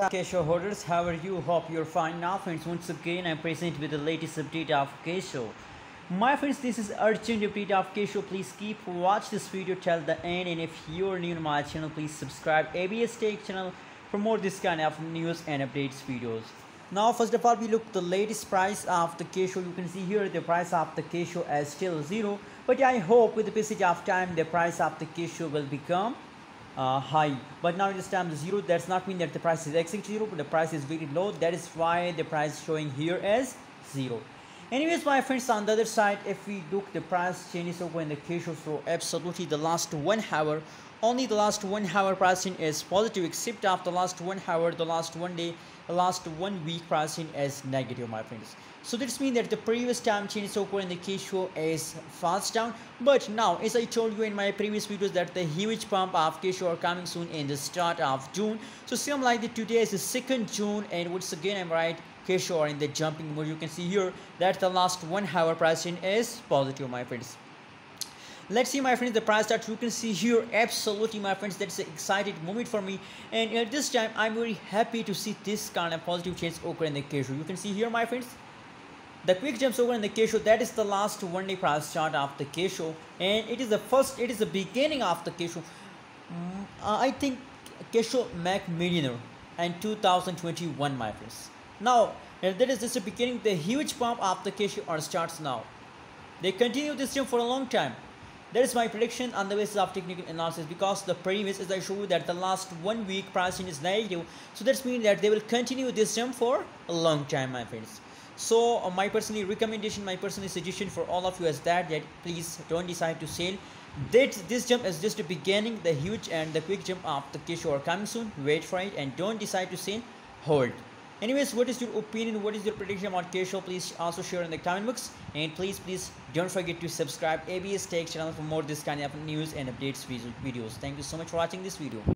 Kisho holders, how are you? Hope you're fine now, friends. Once again, I'm present with the latest update of Kisho. My friends, this is urgent update of Kisho. Please keep watch this video till the end, and if you're new to my channel, please subscribe ABS Tech channel for more this kind of news and updates videos. Now, first of all, we look the latest price of the Kisho. You can see here the price of the Kisho as still zero, but I hope with the passage of time the price of the Kisho will become high, but now it is time zero. That's not mean that the price is exact zero, but the price is very low. That is why the price showing here as zero. Anyways, my friends, on the other side, if we look the price changes over in the Kisho, so absolutely the last 1 hour, only the last 1 hour pricing is positive, except after the last 1 hour, the last 1 day, the last 1 week pricing is negative, my friends. So this means that the previous time changes over in the Kisho is fast down, but now, as I told you in my previous videos, that the huge pump of Kisho are coming soon in the start of June. So same like that, today is the 2nd June, and once again I'm right, Kisho are in the jumping mode. You can see here that the last 1 hour pricing is positive, my friends. Let's see, my friends, the price chart. You can see here absolutely, my friends, that's an excited moment for me, and at this time I'm very happy to see this kind of positive change occur in the Kisho. You can see here, my friends, the quick jumps over in the Kisho. That is the last 1 day price chart of the Kisho, and it is the beginning of the Kisho. I think Kisho make millionaire in 2021, my friends. Now that is just the beginning. The huge pump of the Kisho starts now. They continue this trend for a long time. That is my prediction on the basis of technical analysis, because the previous, as I showed you, that the last 1 week pricing is negative. So that means that they will continue this jump for a long time, my friends. So my personal recommendation, my personal suggestion for all of you is that please don't decide to sell. This jump is just the beginning. The huge and the quick jump of the Kisho are coming soon. Wait for it and don't decide to sell. Hold. Anyways, what is your opinion? What is your prediction about Kisho? Please also share in the comment box, and please don't forget to subscribe ABS Tech channel for more this kind of news and updates videos. Thank you so much for watching this video.